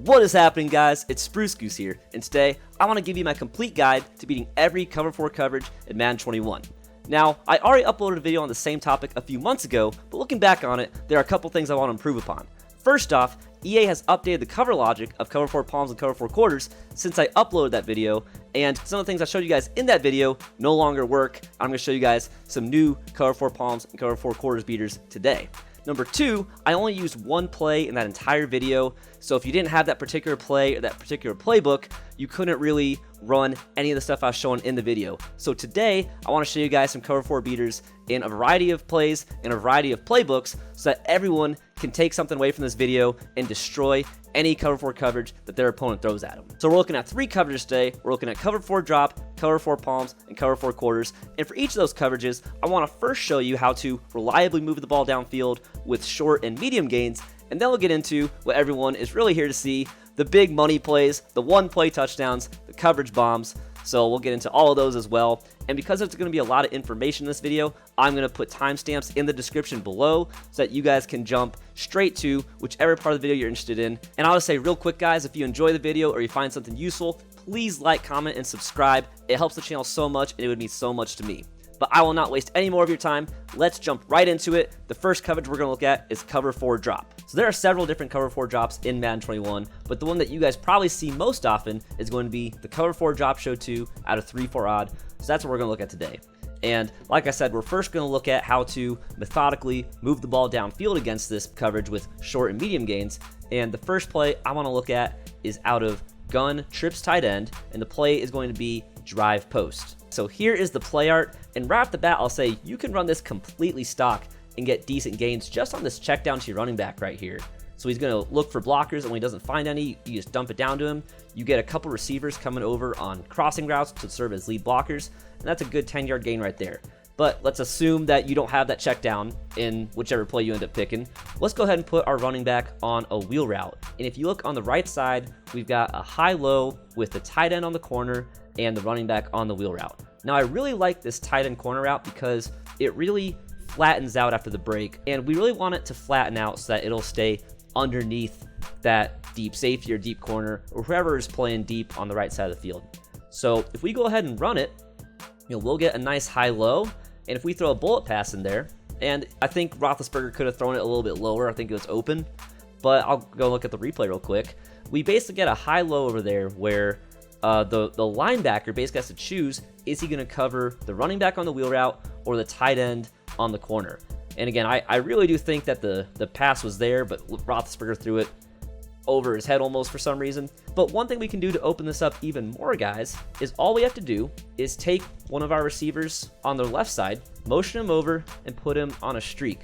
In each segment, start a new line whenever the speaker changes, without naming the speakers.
What is happening, guys? It's Spruce Goose here, and today I want to give you my complete guide to beating every cover 4 coverage in Madden 21. Now, I already uploaded a video on the same topic a few months ago, but looking back on it, there are a couple things I want to improve upon. First off, EA has updated the cover logic of cover 4 palms and cover 4 quarters since I uploaded that video, and some of the things I showed you guys in that video no longer work. I'm going to show you guys some new cover 4 palms and cover 4 quarters beaters today. Number 2, I only used one play in that entire video, so if you didn't have that particular play or that particular playbook, you couldn't really run any of the stuff I was showing in the video. So today, I want to show you guys some cover 4 beaters in a variety of plays and a variety of playbooks so that everyone can take something away from this video and destroy any cover 4 coverage that their opponent throws at them. So we're looking at 3 coverages today. We're looking at cover 4 drop, cover 4 palms, and cover 4 quarters. And for each of those coverages, I want to first show you how to reliably move the ball downfield with short and medium gains, and then we'll get into what everyone is really here to see, the big money plays, the one-play touchdowns, the coverage bombs. So we'll get into all of those as well. And because there's going to be a lot of information in this video, I'm going to put timestamps in the description below so that you guys can jump straight to whichever part of the video you're interested in. And I'll just say real quick, guys, if you enjoy the video or you find something useful, please like, comment, and subscribe. It helps the channel so much, and it would mean so much to me. But I will not waste any more of your time. Let's jump right into it. The first coverage we're going to look at is cover 4 drop. So there are several different cover 4 drops in Madden 21, but the one that you guys probably see most often is going to be the cover 4 drop show 2 out of 3-4 odd. So that's what we're going to look at today. And like I said, we're first going to look at how to methodically move the ball downfield against this coverage with short and medium gains. And the first play I want to look at is out of gun trips tight end, and the play is going to be drive post. So here is the play art, and right off the bat, I'll say you can run this completely stock and get decent gains just on this check down to your running back right here. So he's going to look for blockers, and when he doesn't find any, you just dump it down to him. You get a couple receivers coming over on crossing routes to serve as lead blockers, and that's a good 10-yard gain right there. But let's assume that you don't have that check down in whichever play you end up picking. Let's go ahead and put our running back on a wheel route. And if you look on the right side, we've got a high-low with the tight end on the corner and the running back on the wheel route. Now, I really like this tight end corner route because it really flattens out after the break, and we really want it to flatten out so that it'll stay underneath that deep safety or deep corner or whoever is playing deep on the right side of the field. So if we go ahead and run it, we'll get a nice high-low, and if we throw a bullet pass in there, and I think Roethlisberger could have thrown it a little bit lower, I think it was open, but I'll go look at the replay real quick. We basically get a high-low over there where the linebacker basically has to choose, is he going to cover the running back on the wheel route or the tight end on the corner? And again, I really do think that the pass was there, but Roethlisberger threw it over his head almost for some reason. But one thing we can do to open this up even more, guys, is all we have to do is take one of our receivers on the left side, motion him over, and put him on a streak.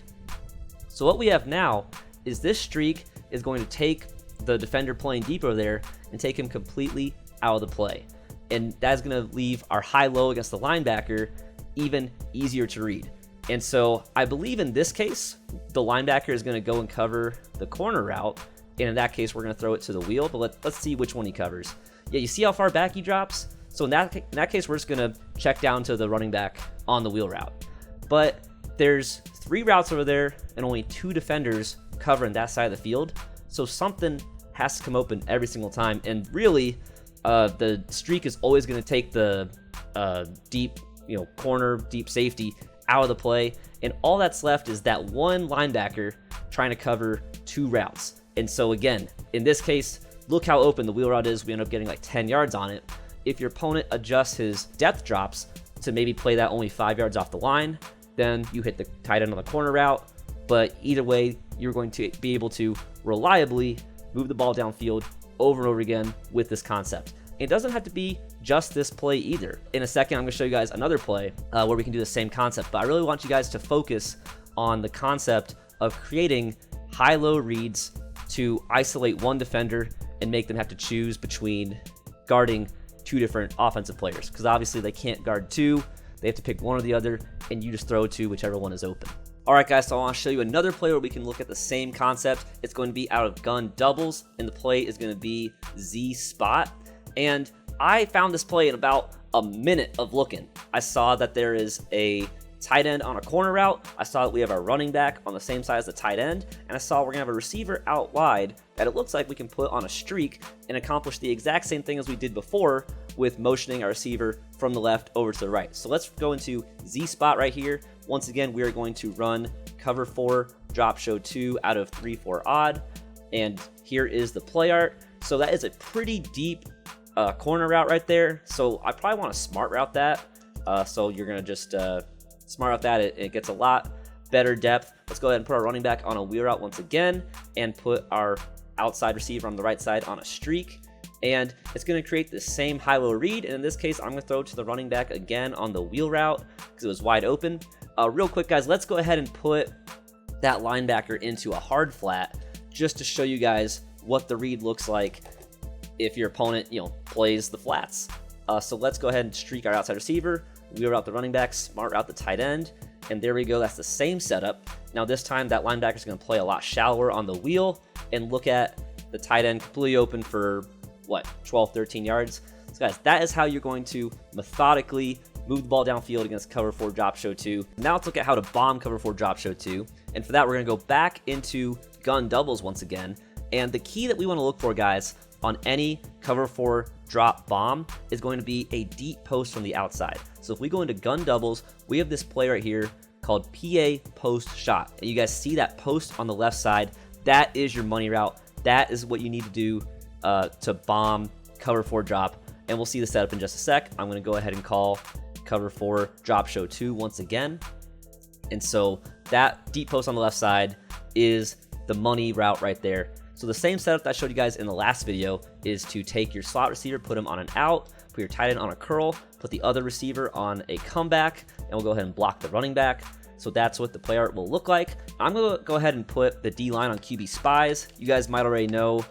So what we have now is this streak is going to take the defender playing deep over there and take him completely out of the play. And that's going to leave our high-low against the linebacker even easier to read. And so I believe in this case, the linebacker is going to go and cover the corner route. And in that case, we're going to throw it to the wheel, but let's see which one he covers. Yeah, you see how far back he drops? So in that case, we're just going to check down to the running back on the wheel route. But there's 3 routes over there and only 2 defenders covering that side of the field. So something has to come open every single time. And really, the streak is always going to take the deep, corner, deep safety out of the play. And all that's left is that one linebacker trying to cover 2 routes. And so again, in this case, look how open the wheel route is. We end up getting like 10 yards on it. If your opponent adjusts his depth drops to maybe play that only 5 yards off the line, then you hit the tight end on the corner route. But either way, you're going to be able to reliably move the ball downfield over and over again with this concept. It doesn't have to be just this play either. In a second, I'm going to show you guys another play where we can do the same concept. But I really want you guys to focus on the concept of creating high-low reads to isolate one defender and make them have to choose between guarding 2 different offensive players, because obviously they can't guard 2. They have to pick one or the other, and you just throw to whichever one is open. All right, guys, so I want to show you another play where we can look at the same concept. It's going to be out of gun doubles, and the play is going to be Z spot. And I found this play in about a minute of looking. I saw that there is a tight end on a corner route. I saw that we have our running back on the same side as the tight end, and I saw we're gonna have a receiver out wide that it looks like we can put on a streak and accomplish the exact same thing as we did before with motioning our receiver from the left over to the right. So let's go into Z spot right here. Once again, we are going to run cover 4, drop show 2 out of 3-4 odd, and here is the play art. So that is a pretty deep corner route right there. So I probably want to smart route that. So you're gonna just smart route that. It gets a lot better depth. Let's go ahead and put our running back on a wheel route once again and put our outside receiver on the right side on a streak. And it's going to create the same high-low read. And in this case, I'm going to throw to the running back again on the wheel route because it was wide open. Real quick, guys, let's go ahead and put that linebacker into a hard flat just to show you guys what the read looks like if your opponent, plays the flats. So let's go ahead and streak our outside receiver, wheel route the running back, smart route the tight end. And there we go. That's the same setup. Now this time that linebacker is going to play a lot shallower on the wheel, and look at the tight end completely open for 12, 13 yards. So guys, that is how you're going to methodically move the ball downfield against cover 4 drop show 2. Now let's look at how to bomb cover 4 drop show 2. And for that, we're going to go back into gun doubles once again. And the key that we want to look for, guys, on any cover 4 drop bomb is going to be a deep post from the outside. So if we go into gun doubles, we have this play right here called PA post shot. And you guys see that post on the left side. That is your money route. That is what you need to do to bomb cover 4 drop. And we'll see the setup in just a sec. I'm going to go ahead and call cover 4 drop show 2 once again. And so that deep post on the left side is the money route right there. So the same setup that I showed you guys in the last video is to take your slot receiver, put him on an out, put your tight end on a curl, put the other receiver on a comeback, and we'll go ahead and block the running back. So that's what the play art will look like. I'm going to go ahead and put the D-line on QB spies. You guys might already know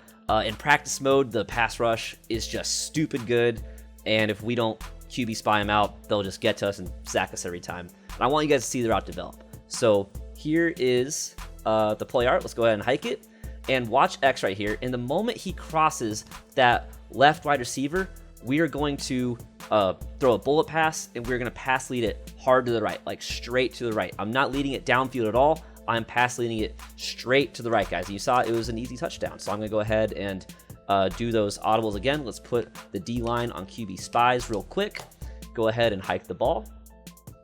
in practice mode, the pass rush is just stupid good. And if we don't QB spy them out, they'll just get to us and sack us every time. And I want you guys to see the route develop. So here is the play art. Let's go ahead and hike it. And watch X right here. And the moment he crosses that left wide receiver, we are going to throw a bullet pass, and we're going to pass lead it hard to the right, like straight to the right. I'm not leading it downfield at all. I'm pass leading it straight to the right, guys. You saw it was an easy touchdown. So I'm going to go ahead and do those audibles again. Let's put the D-line on QB spies real quick. Go ahead and hike the ball.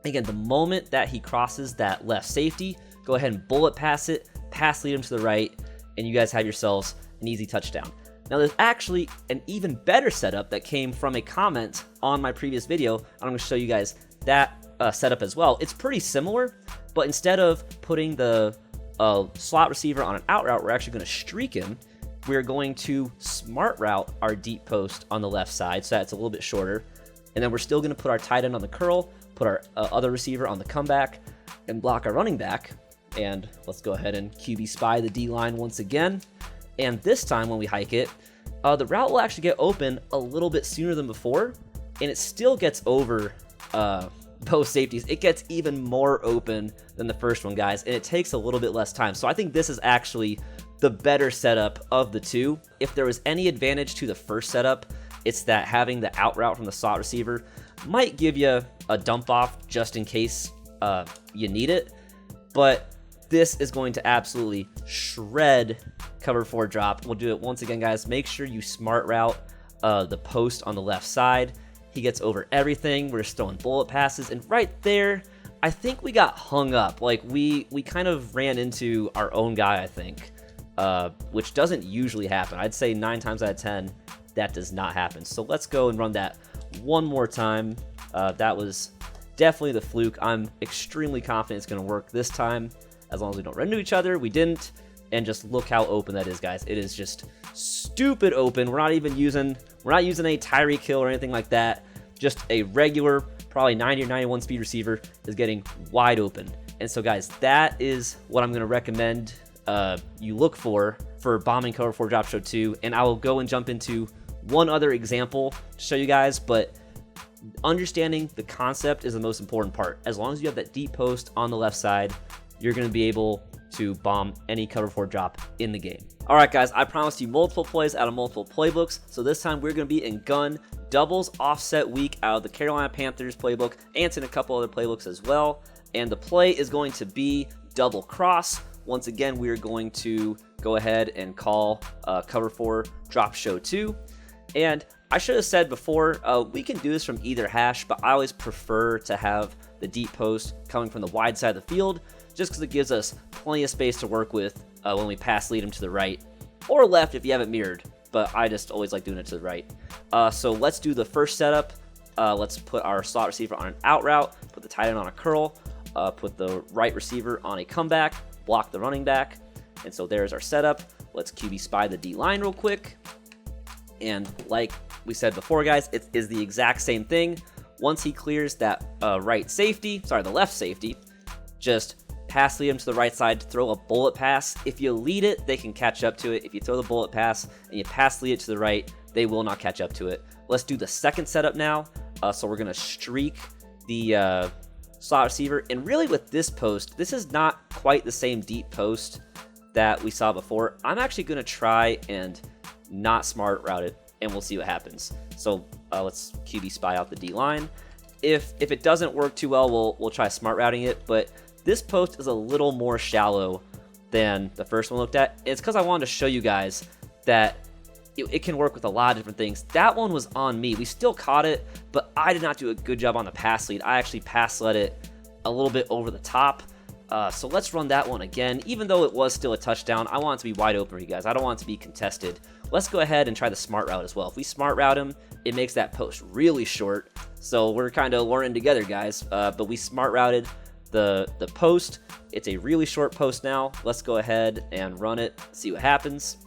Again, the moment that he crosses that left safety, go ahead and bullet pass it, pass lead him to the right, and you guys have yourselves an easy touchdown. Now there's actually an even better setup that came from a comment on my previous video. I'm going to show you guys that setup as well. It's pretty similar, but instead of putting the slot receiver on an out route, we're actually going to streak him. We're going to smart route our deep post on the left side, so that's a little bit shorter. And then we're still going to put our tight end on the curl, put our other receiver on the comeback, and block our running back. And let's go ahead and QB spy the D-line once again. And this time when we hike it, the route will actually get open a little bit sooner than before, and it still gets over both safeties. It gets even more open than the first one, guys, and it takes a little bit less time. So I think this is actually the better setup of the two. If there was any advantage to the first setup, it's that having the out route from the slot receiver might give you a dump off just in case you need it. But this is going to absolutely shred cover 4 drop. We'll do it once again, guys. Make sure you smart route the post on the left side. He gets over everything. We're just throwing bullet passes. And right there, I think we got hung up. Like, we kind of ran into our own guy, I think, which doesn't usually happen. I'd say 9 times out of 10, that does not happen. So let's go and run that one more time. That was definitely the fluke. I'm extremely confident it's going to work this time. As long as we don't run into each other. We didn't. And just look how open that is, guys. It is just stupid open. We're not using a Tyreek Hill or anything like that. Just a regular, probably 90 or 91 speed receiver is getting wide open. And so, guys, that is what I'm going to recommend you look for bombing cover 4 drop show 2. And I will go and jump into one other example to show you guys, but understanding the concept is the most important part. As long as you have that deep post on the left side, you're going to be able to bomb any cover 4 drop in the game. All right, guys, I promised you multiple plays out of multiple playbooks. So this time we're going to be in gun doubles offset week out of the Carolina Panthers playbook and in a couple other playbooks as well. and the play is going to be double cross. Once again, we are going to go ahead and call cover 4 drop show 2. And I should have said before, we can do this from either hash, but I always prefer to have the deep post coming from the wide side of the field, just because it gives us plenty of space to work with when we pass lead him to the right or left if you have it mirrored, but I just always like doing it to the right. So let's do the first setup. Let's put our slot receiver on an out route, put the tight end on a curl, put the right receiver on a comeback, block the running back, and so there's our setup. Let's QB spy the D line real quick. And like we said before, guys, it is the exact same thing. Once he clears that the left safety, just pass lead him to the right side, throw a bullet pass. If you lead it, they can catch up to it. If you throw the bullet pass and you pass lead it to the right, they will not catch up to it. Let's do the second setup now. So we're going to streak the slot receiver. And really with this post, this is not quite the same deep post that we saw before. I'm actually going to try and not smart route it, and we'll see what happens. So let's QB spy out the D line. If it doesn't work too well, we'll try smart routing it, but this post is a little more shallow than the first one looked at. It's because I wanted to show you guys that it can work with a lot of different things. That one was on me. We still caught it, but I did not do a good job on the pass lead. I actually pass led it a little bit over the top. So let's run that one again. Even though it was still a touchdown, I want it to be wide open for you guys. I don't want it to be contested. Let's go ahead and try the smart route as well. If we smart route him, it makes that post really short. So we're kind of learning together, guys. But we smart routed the post. It's a really short post now. Let's go ahead and run it, see what happens.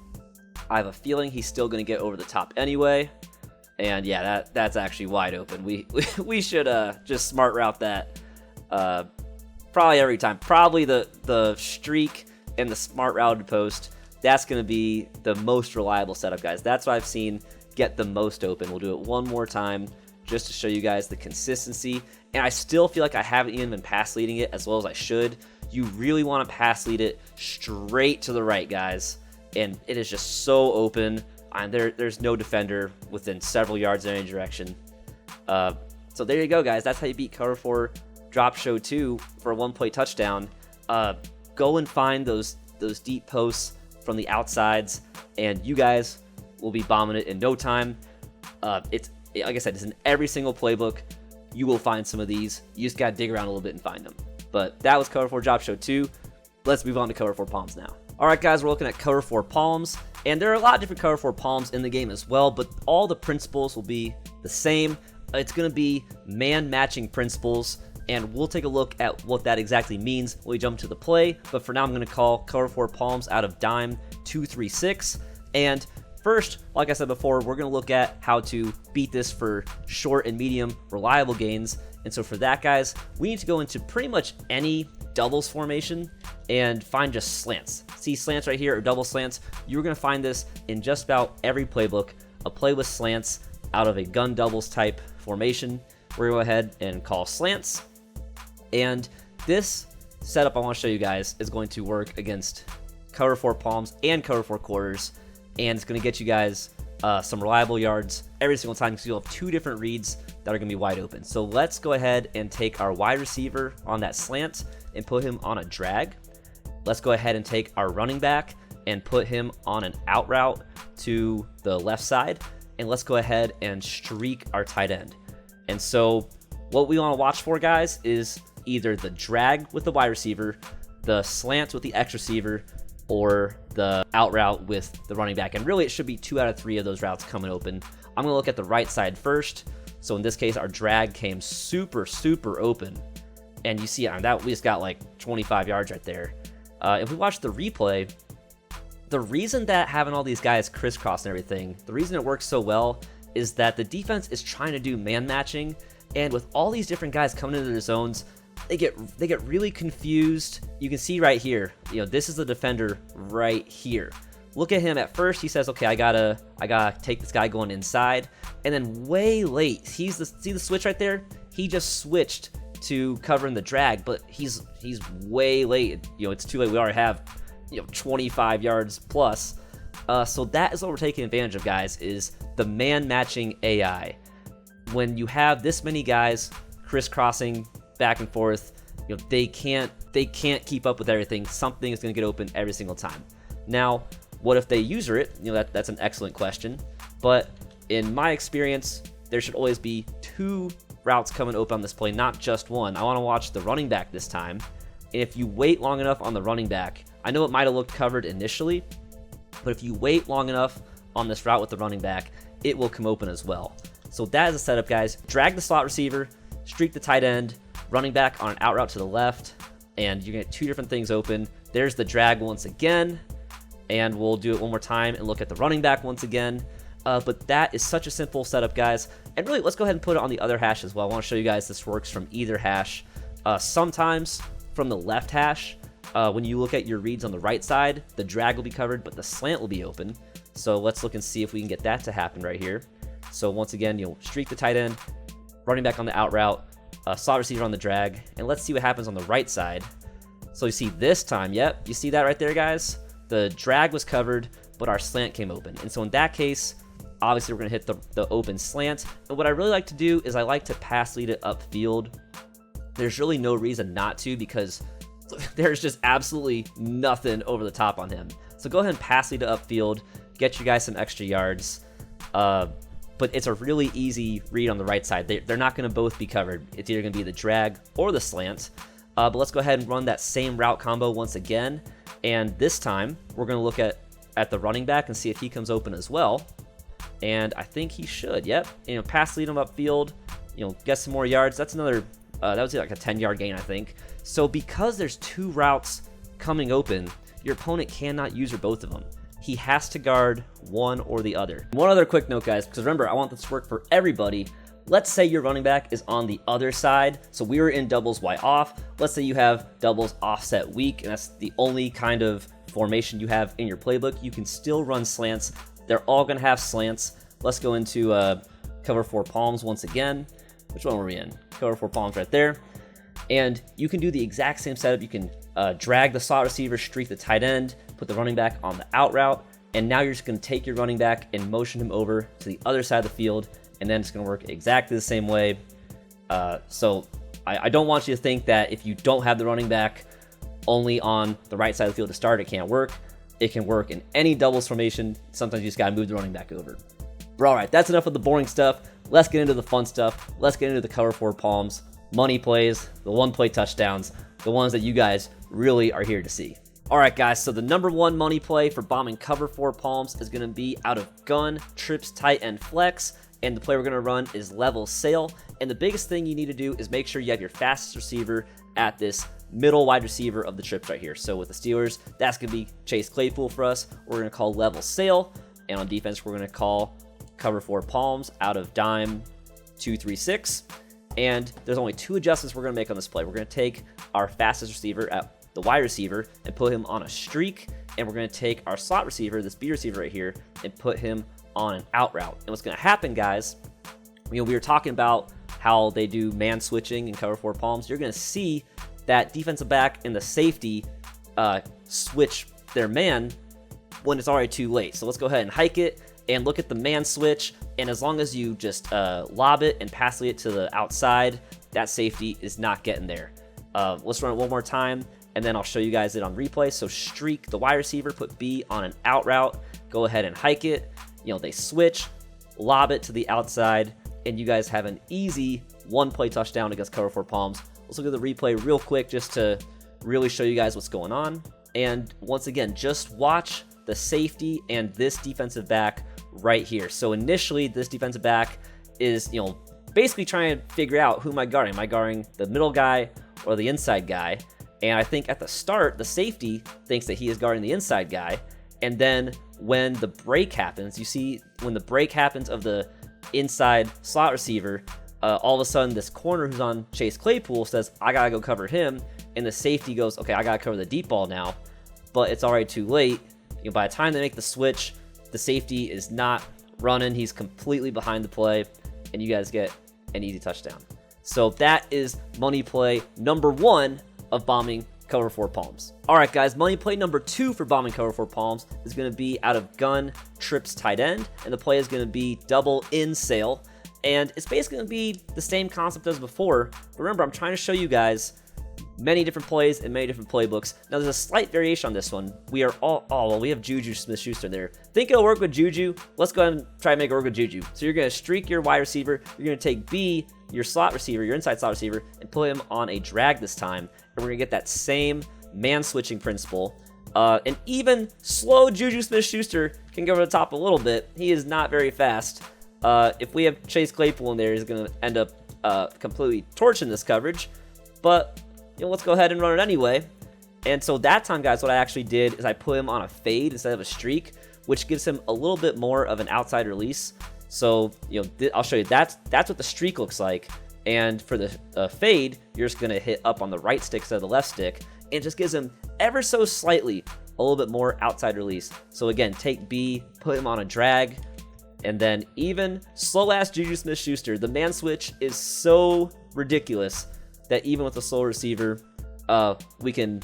I have a feeling he's still going to get over the top anyway. And yeah, that's actually wide open. We should just smart route that probably every time. Probably the streak and the smart routed post. That's going to be the most reliable setup, guys. That's what I've seen get the most open. We'll do it one more time just to show you guys the consistency. And I still feel like I haven't even been pass leading it as well as I should. You really want to pass lead it straight to the right, guys. And it is just so open. And there's no defender within several yards in any direction. So there you go, guys. That's how you beat cover 4 drop show 2 for a one-play touchdown. Go and find those deep posts from the outsides, and you guys will be bombing it in no time. It's like I said, it's in every single playbook. You will find some of these. You just gotta dig around a little bit and find them. But that was cover 4 drop show 2. Let's move on to cover 4 palms now. All right, guys, we're looking at cover 4 palms, and there are a lot of different cover 4 palms in the game as well, but all the principles will be the same. It's going to be man matching principles, and we'll take a look at what that exactly means when we jump to the play. But for now, I'm going to call cover 4 palms out of dime 236. And first, like I said before, we're going to look at how to beat this for short and medium reliable gains. And so for that, guys, we need to go into pretty much any doubles formation and find just slants. See slants right here, or double slants. You're going to find this in just about every playbook, a play with slants out of a gun doubles type formation. We're going to go ahead and call slants. And this setup I want to show you guys is going to work against cover 4 palms and cover 4 quarters. And it's going to get you guys some reliable yards every single time, because you'll have two different reads that are going to be wide open. So let's go ahead and take our wide receiver on that slant and put him on a drag. Let's go ahead and take our running back and put him on an out route to the left side. And let's go ahead and streak our tight end. And so what we want to watch for, guys, is either the drag with the wide receiver, the slant with the X receiver, or the out route with the running back. And really, it should be 2 out of 3 of those routes coming open. I'm going to look at the right side first. So in this case, our drag came super, super open. And you see that we just got like 25 yards right there. If we watch the replay, the reason that having all these guys crisscross and everything, the reason it works so well is that the defense is trying to do man matching. And with all these different guys coming into their zones, they get really confused. You can see right here, this is the defender right here. Look at him. At first he says, okay, I gotta take this guy going inside. And then way late, see the switch right there? He just switched to covering the drag, but he's way late. It's too late. We already have 25 yards plus. So that is what we're taking advantage of, guys, is the man matching AI. When you have this many guys crisscrossing back and forth, they can't keep up with everything. Something is going to get open every single time. Now, what if they user it? That's an excellent question. But in my experience, there should always be 2 routes coming open on this play, not just one. I want to watch the running back this time. And if you wait long enough on the running back, I know it might have looked covered initially, but if you wait long enough on this route with the running back, it will come open as well. So that is a setup, guys. Drag the slot receiver, streak the tight end, running back on an out route to the left, and you're going to get 2 different things open. There's the drag once again, and we'll do it one more time and look at the running back once again. But that is such a simple setup, guys. And really, let's go ahead and put it on the other hash as well. I want to show you guys this works from either hash. Sometimes from the left hash, when you look at your reads on the right side, the drag will be covered, but the slant will be open. So let's look and see if we can get that to happen right here. So once again, you'll streak the tight end, running back on the out route, slot receiver on the drag, and let's see what happens on the right side. So you see this time, yep, you see that right there, guys? The drag was covered, but our slant came open. And so in that case, obviously we're going to hit the open slant. And what I really like to do is I like to pass lead it upfield. There's really no reason not to, because there's just absolutely nothing over the top on him. So go ahead and pass lead it upfield, get you guys some extra yards. But it's a really easy read on the right side. They're not going to both be covered. It's either going to be the drag or the slant. But let's go ahead and run that same route combo once again. And this time, we're going to look at the running back and see if he comes open as well. And I think he should, yep. Pass lead him upfield, get some more yards. That's another, that was like a 10-yard gain, I think. So because there's 2 routes coming open, your opponent cannot use or both of them. He has to guard one or the other. One other quick note, guys, because remember, I want this to work for everybody. Let's say your running back is on the other side. So we were in doubles Y off. Let's say you have doubles offset weak, and that's the only kind of formation you have in your playbook. You can still run slants. They're all going to have slants. Let's go into cover 4 palms once again. Which one were we in? Cover 4 palms right there. And you can do the exact same setup. You can drag the slot receiver, streak the tight end, put the running back on the out route, and now you're just going to take your running back and motion him over to the other side of the field, and then it's going to work exactly the same way. So I don't want you to think that if you don't have the running back only on the right side of the field to start, it can't work. It can work in any doubles formation. Sometimes you just got to move the running back over. But all right, that's enough of the boring stuff. Let's get into the fun stuff. Let's get into the cover 4 palms, money plays, the 1-play touchdowns, the ones that you guys really are here to see. All right, guys, so the number 1 money play for bombing cover 4 palms is going to be out of gun, trips, tight end flex, and the play we're going to run is level sail. And the biggest thing you need to do is make sure you have your fastest receiver at this middle wide receiver of the trips right here. So with the Steelers, that's going to be Chase Claypool for us. We're going to call level sail, and on defense, we're going to call cover 4 palms out of dime 2-3-6. And there's only 2 adjustments we're going to make on this play. We're going to take our fastest receiver at the wide receiver and put him on a streak, and we're going to take our slot receiver, this B receiver right here, and put him on an out route. And what's going to happen, guys, we were talking about how they do man switching and cover 4 palms. You're going to see that defensive back and the safety switch their man when it's already too late. So let's go ahead and hike it and look at the man switch. And as long as you just lob it and pass it to the outside, that safety is not getting there. Let's run it one more time, and then I'll show you guys it on replay. So streak the wide receiver, put B on an out route, go ahead and hike it. They switch, lob it to the outside, and you guys have an easy 1-play touchdown against cover 4 palms. Let's look at the replay real quick just to really show you guys what's going on. And once again, just watch the safety and this defensive back right here. So initially, this defensive back is, basically trying to figure out, who am I guarding? Am I guarding the middle guy or the inside guy? And I think at the start, the safety thinks that he is guarding the inside guy. And then when the break happens, you see when the break happens of the inside slot receiver, all of a sudden this corner who's on Chase Claypool says, I gotta go cover him. And the safety goes, okay, I gotta cover the deep ball now. But it's already too late. By the time they make the switch, the safety is not running. He's completely behind the play, and you guys get an easy touchdown. So that is money play number 1 of bombing cover 4 palms. All right, guys, money play number 2 for bombing cover 4 palms is going to be out of gun, trips, tight end, and the play is going to be double in sail. And it's basically going to be the same concept as before. But remember, I'm trying to show you guys many different plays and many different playbooks. Now, there's a slight variation on this one. We are well, we have Juju Smith-Schuster there. Think it'll work with Juju? Let's go ahead and try and make it work with Juju. So you're going to streak your wide receiver. You're going to take B, your slot receiver, your inside slot receiver, and put him on a drag this time. And we're going to get that same man switching principle. And even slow Juju Smith-Schuster can go over the top a little bit. He is not very fast. If we have Chase Claypool in there, he's going to end up completely torching this coverage. But let's go ahead and run it anyway. And so that time, guys, what I actually did is I put him on a fade instead of a streak, which gives him a little bit more of an outside release. So, I'll show you. That's what the streak looks like. And for the fade, you're just going to hit up on the right stick instead of the left stick. And it just gives him ever so slightly a little bit more outside release. So again, take B, put him on a drag, and then even slow-ass Juju Smith-Schuster, the man switch is so ridiculous that even with a slow receiver, we can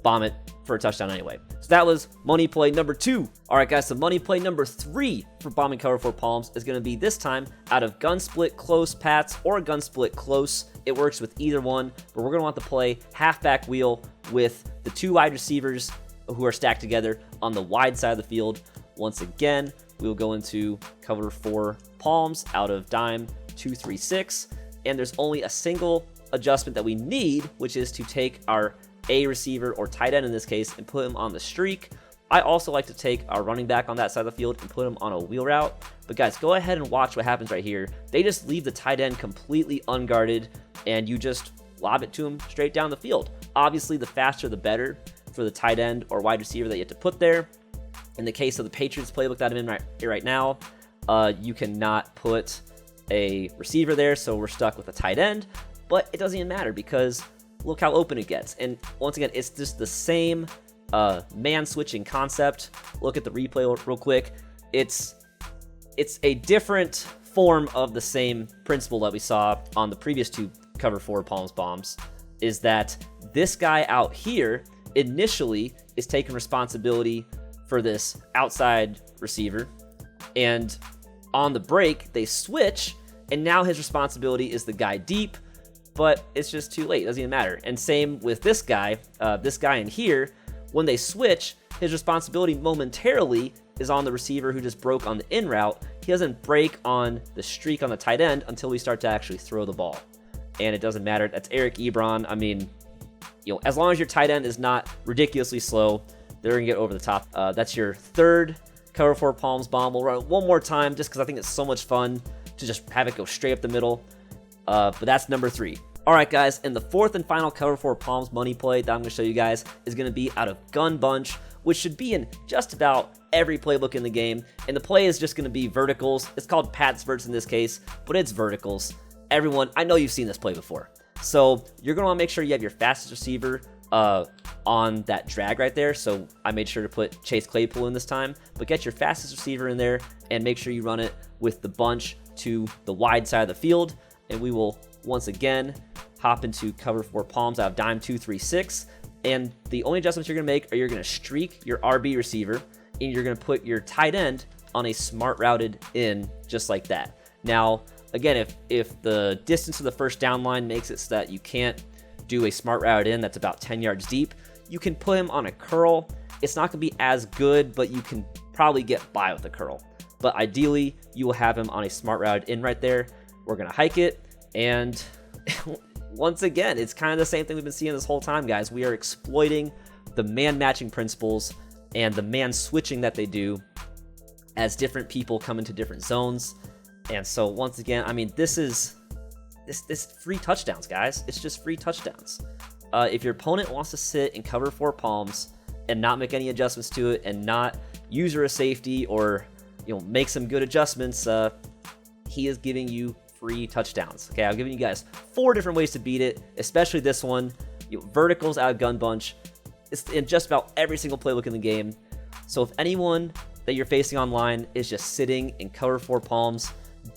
bomb it for a touchdown anyway. So that was money play number 2. All right, guys, so money play number 3 for bombing cover 4 palms is going to be this time out of gun split close Pats or gun split close. It works with either one, but we're going to want to play halfback wheel with the 2 wide receivers who are stacked together on the wide side of the field. Once again, we will go into cover 4 palms out of dime 2-3-6, and there's only a single adjustment that we need, which is to take our A receiver or tight end in this case and put him on the streak. I also like to take our running back on that side of the field and put him on a wheel route. But guys, go ahead and watch what happens right here. They just leave the tight end completely unguarded, and you just lob it to him straight down the field. Obviously, the faster the better for the tight end or wide receiver that you have to put there. In the case of the Patriots playbook that I'm in right now, you cannot put a receiver there, so we're stuck with a tight end. But it doesn't even matter because look how open it gets. And once again, it's just the same man switching concept. Look at the replay real quick. It's a different form of the same principle that we saw on the previous 2 cover 4 palms bombs, is that this guy out here initially is taking responsibility for this outside receiver, and on the break they switch, and now his responsibility is the guy deep, but it's just too late. It doesn't even matter. And same with this guy in here. When they switch, his responsibility momentarily is on the receiver who just broke on the in route. He doesn't break on the streak on the tight end until we start to actually throw the ball. And it doesn't matter. That's Eric Ebron. I mean, as long as your tight end is not ridiculously slow, they're going to get over the top. That's your 3rd cover 4 palms bomb. We'll run it one more time just because I think it's so much fun to just have it go straight up the middle. But that's number 3. All right, guys, and the 4th and final cover 4 palms money play that I'm going to show you guys is going to be out of gun bunch, which should be in just about every playbook in the game. And the play is just going to be verticals. It's called Pats verts in this case, but it's verticals. Everyone, I know you've seen this play before. So you're going to want to make sure you have your fastest receiver on that drag right there. So I made sure to put Chase Claypool in this time, but get your fastest receiver in there and make sure you run it with the bunch to the wide side of the field. And we will once again hop into cover 4 palms out of dime 2-3-6. And the only adjustments you're going to make are you're going to streak your RB receiver, and you're going to put your tight end on a smart routed in just like that. Now, again, if the distance to the first down line makes it so that you can't do a smart route in that's about 10 yards deep, you can put him on a curl. It's not going to be as good, but you can probably get by with a curl. But ideally, you will have him on a smart route in right there. We're going to hike it, and once again, it's kind of the same thing we've been seeing this whole time, guys. We are exploiting the man matching principles and the man switching that they do as different people come into different zones. And so once again, I mean, this is free touchdowns, guys. It's just free touchdowns. If your opponent wants to sit and cover 4 palms and not make any adjustments to it and not use her as safety or make some good adjustments, he is giving you free touchdowns. Okay, I've given you guys 4 different ways to beat it, especially this one. Verticals out of gun bunch. It's in just about every single playbook in the game. So if anyone that you're facing online is just sitting in cover 4 palms,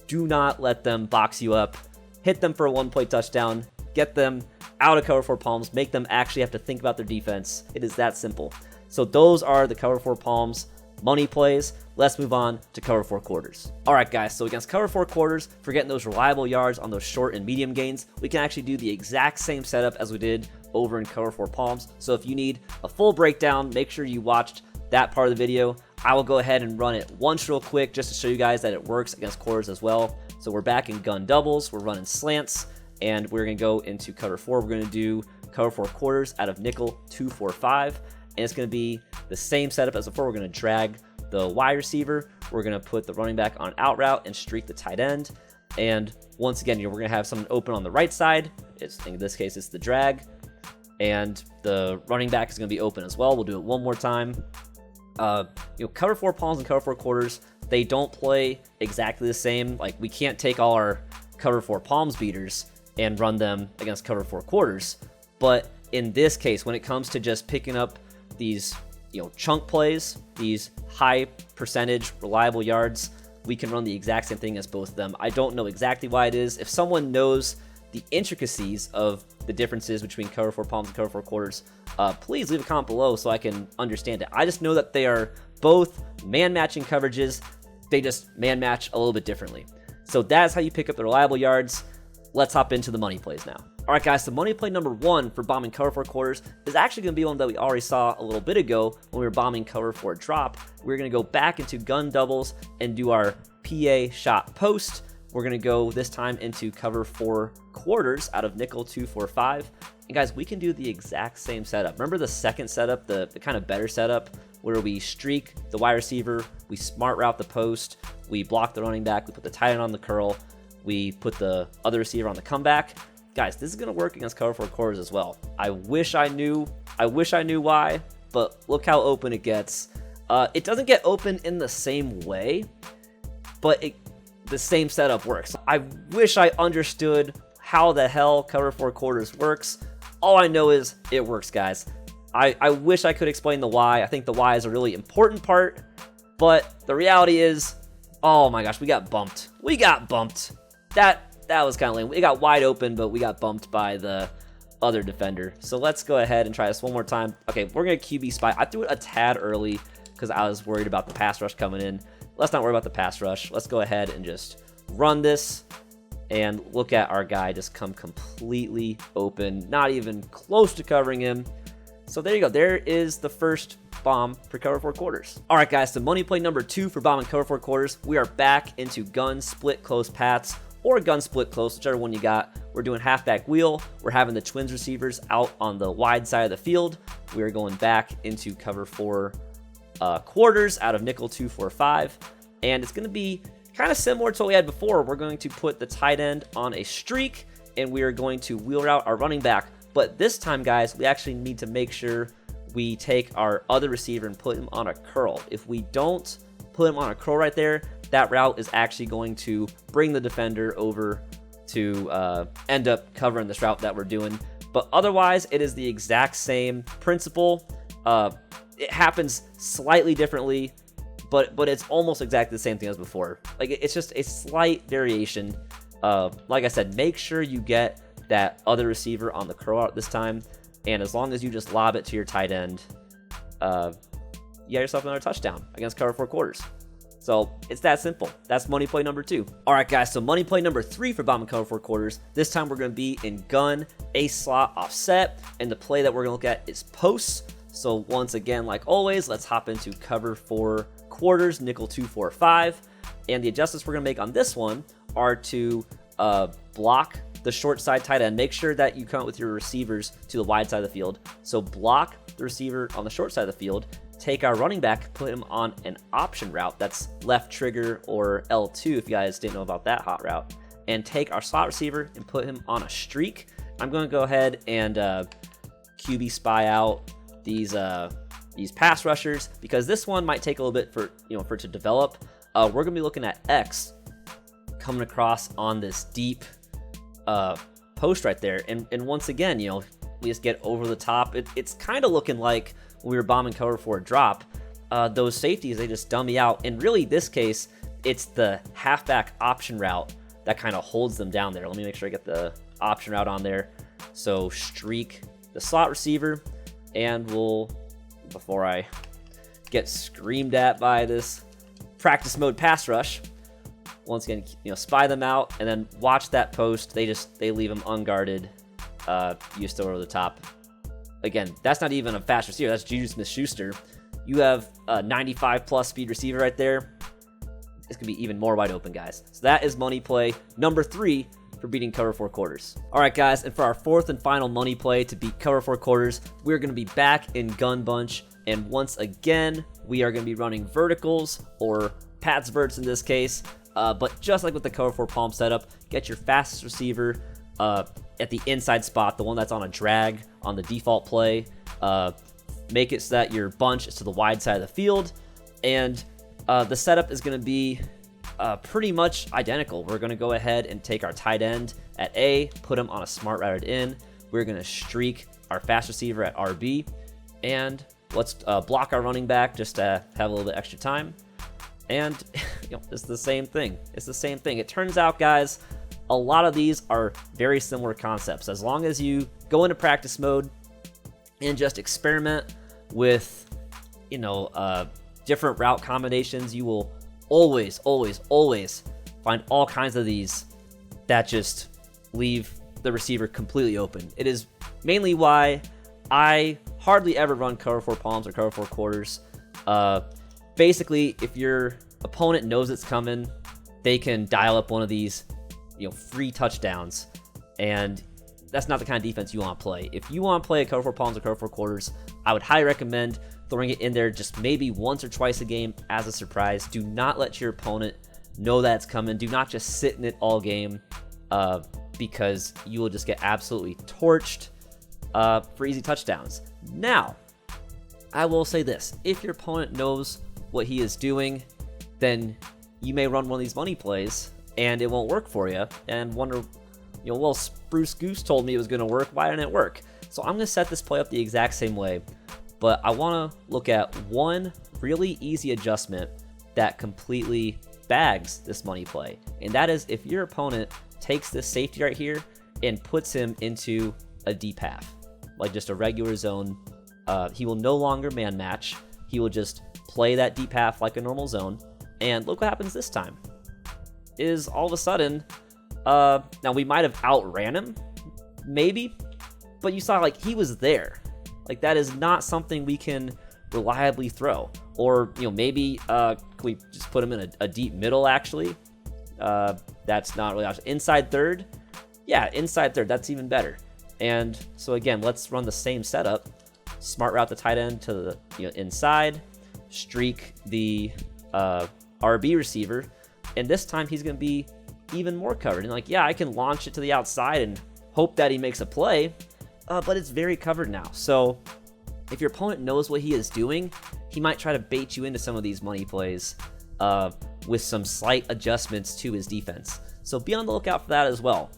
do not let them box you up. Hit them for a 1-play touchdown. Get them out of cover 4 palms. Make them actually have to think about their defense. It is that simple. So those are the cover 4 palms money plays. Let's move on to cover 4 quarters. All right, guys, so against cover 4 quarters, for getting those reliable yards on those short and medium gains, we can actually do the exact same setup as we did over in cover 4 palms. So if you need a full breakdown, make sure you watched that part of the video. I will go ahead and run it once real quick just to show you guys that it works against quarters as well. So we're back in gun doubles, we're running slants, and we're gonna go into cover 4. We're gonna do cover 4 quarters out of nickel 245, and it's gonna be the same setup as before. We're gonna drag the wide receiver, we're gonna put the running back on out route and streak the tight end. And once again, we're gonna have someone open on the right side. In this case, it's the drag, and the running back is gonna be open as well. We'll do it one more time. Cover 4 palms and cover 4 quarters, they don't play exactly the same. Like, we can't take all our cover 4 palms beaters and run them against cover 4 quarters. But in this case, when it comes to just picking up these, chunk plays, these high percentage reliable yards, we can run the exact same thing as both of them. I don't know exactly why it is. If someone knows the intricacies of the differences between cover 4 palms and cover 4 quarters, please leave a comment below so I can understand it. I just know that they are both man-matching coverages. They just man-match a little bit differently. So that's how you pick up the reliable yards. Let's hop into the money plays now. All right, guys, so money play number 1 for bombing cover 4 quarters is actually going to be one that we already saw a little bit ago when we were bombing cover 4 drop. We're going to go back into gun doubles and do our PA shot post. We're going to go this time into cover 4 quarters out of nickel 245. And guys, we can do the exact same setup. Remember the second setup, the kind of better setup, where we streak the wide receiver, we smart route the post, we block the running back, we put the tight end on the curl, we put the other receiver on the comeback. Guys, this is going to work against cover 4 quarters as well. I wish I knew why, but look how open it gets. It doesn't get open in the same way, but the same setup works. I wish I understood how the hell cover 4 quarters works. All I know is it works, guys. I wish I could explain the why. I think the why is a really important part, but the reality is, oh my gosh, we got bumped. That was kind of lame. We got wide open, but we got bumped by the other defender. So let's go ahead and try this one more time. Okay, we're going to QB spy. I threw it a tad early because I was worried about the pass rush coming in. Let's not worry about the pass rush. Let's go ahead and just run this and look at our guy just come completely open, not even close to covering him. So there you go. There is the first bomb for cover 4 quarters. All right, guys, so money play number 2 for bombing cover 4 quarters. We are back into gun split close pats or gun split close, whichever one you got. We're doing halfback wheel. We're having the twins receivers out on the wide side of the field. We're going back into cover 4 quarters out of nickel 245, and it's going to be kind of similar to what we had before. We're going to put the tight end on a streak, and we are going to wheel route our running back. But this time, guys, we actually need to make sure we take our other receiver and put him on a curl. If we don't put him on a curl right there, that route is actually going to bring the defender over to end up covering this route that we're doing. But otherwise, it is the exact same principle. It happens slightly differently, but it's almost exactly the same thing as before. Like, it's just a slight variation. Like I said, make sure you get that other receiver on the curl out this time, and as long as you just lob it to your tight end, you got yourself another touchdown against cover 4 quarters. So it's that simple. That's money play number 2. All right, guys, so money play number 3 for bombing cover 4 quarters. This time we're going to be in gun, ace slot, offset, and the play that we're going to look at is posts. So once again, like always, let's hop into cover 4 quarters, nickel 245, and the adjustments we're going to make on this one are to block the short side tight end. Make sure that you come with your receivers to the wide side of the field. So block the receiver on the short side of the field, take our running back, put him on an option route. That's left trigger or L2 if you guys didn't know about that hot route. And take our slot receiver and put him on a streak. I'm going to go ahead and QB spy out these pass rushers, because this one might take a little bit for it to develop. We're going to be looking at X coming across on this deep post right there. And once again, we just get over the top. It's kind of looking like when we were bombing cover 4 drop, those safeties, they just dummy out. And really, this case, it's the halfback option route that kind of holds them down there. Let me make sure I get the option route on there. So streak the slot receiver, and before I get screamed at by this practice mode pass rush, once again, spy them out and then watch that post. They leave them unguarded. You still over the top. again, that's not even a fast receiver. That's Juju Smith-Schuster. You have a 95 plus speed receiver right there. It's going to be even more wide open, guys. So that is money play number 3 for beating cover 4 quarters. All right, guys, and for our 4th and final money play to beat cover 4 quarters, we're going to be back in gun bunch. And once again, we are going to be running verticals, or Pats verts in this case. But just like with the cover 4 palm setup, get your fastest receiver at the inside spot, the one that's on a drag on the default play. Make it so that your bunch is to the wide side of the field. And the setup is going to be pretty much identical. We're going to go ahead and take our tight end at A, put him on a smart routed in. We're going to streak our fast receiver at RB. And let's block our running back just to have a little bit extra time. And it's the same thing. It's the same thing. It turns out, guys, a lot of these are very similar concepts. As long as you go into practice mode and just experiment with, different route combinations, you will always find all kinds of these that just leave the receiver completely open. It is mainly why I hardly ever run cover 4 palms or cover 4 quarters. Basically, if your opponent knows it's coming, they can dial up one of these, free touchdowns, and that's not the kind of defense you want to play. If you want to play a cover 4 palms or cover 4 quarters, I would highly recommend throwing it in there just maybe once or twice a game as a surprise. Do not let your opponent know that it's coming. Do not just sit in it all game, because you will just get absolutely torched for easy touchdowns. Now, I will say this. If your opponent knows what he is doing, then you may run one of these money plays and it won't work for you and wonder, well, Spruce Goose told me it was going to work. Why didn't it work? So I'm going to set this play up the exact same way, but I want to look at one really easy adjustment that completely bags this money play. And that is if your opponent takes this safety right here and puts him into a deep half, like just a regular zone. He will no longer man match. He will just play that deep half like a normal zone. And look what happens this time. Is all of a sudden, now we might have outran him, maybe, but you saw he was there. Like that is not something we can reliably throw. Or maybe can we just put him in a deep middle actually? That's not really option. Inside third, yeah, inside third. That's even better. And so again, let's run the same setup. Smart route the tight end to the inside, streak the RB receiver, and this time he's going to be even more covered. And I can launch it to the outside and hope that he makes a play, but it's very covered now. So if your opponent knows what he is doing, he might try to bait you into some of these money plays with some slight adjustments to his defense. So be on the lookout for that as well.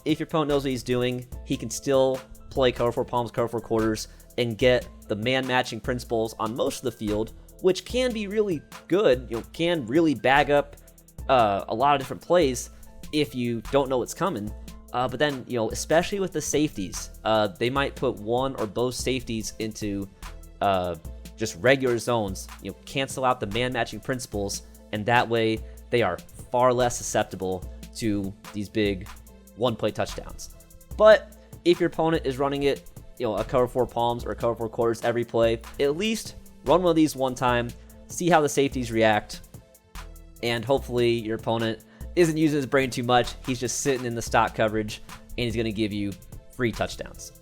If your opponent knows what he's doing, he can still play cover 4 palms, cover 4 quarters, and get the man matching principles on most of the field, which can be really good, can really bag up a lot of different plays if you don't know what's coming. But then, especially with the safeties, they might put one or both safeties into just regular zones, cancel out the man matching principles, and that way they are far less susceptible to these big one-play touchdowns. But if your opponent is running it, a cover 4 palms or a cover 4 quarters every play, at least run one of these one time, see how the safeties react, and hopefully your opponent isn't using his brain too much. He's just sitting in the stock coverage, and he's going to give you free touchdowns.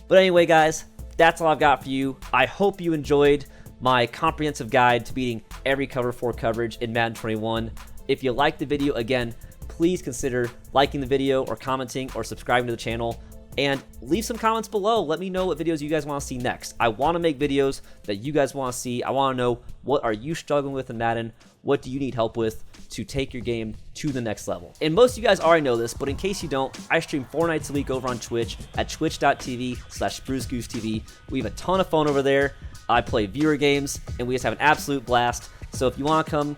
But anyway, guys, that's all I've got for you. I hope you enjoyed my comprehensive guide to beating every cover 4 coverage in Madden 21. If you liked the video, again, please consider liking the video or commenting or subscribing to the channel. And leave some comments below. Let me know what videos you guys want to see next. I want to make videos that you guys want to see. I want to know, what are you struggling with in Madden? What do you need help with to take your game to the next level? And most of you guys already know this, but in case you don't, I stream 4 nights a week over on Twitch at twitch.tv/SpruceGooseTV. We have a ton of fun over there. I play viewer games, and we just have an absolute blast. So if you want to come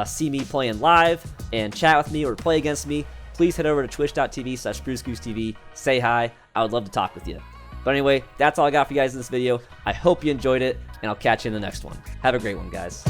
see me playing live and chat with me or play against me, please head over to twitch.tv/SpruceGooseTV. Say hi. I would love to talk with you. But anyway, that's all I got for you guys in this video. I hope you enjoyed it, and I'll catch you in the next one. Have a great one, guys.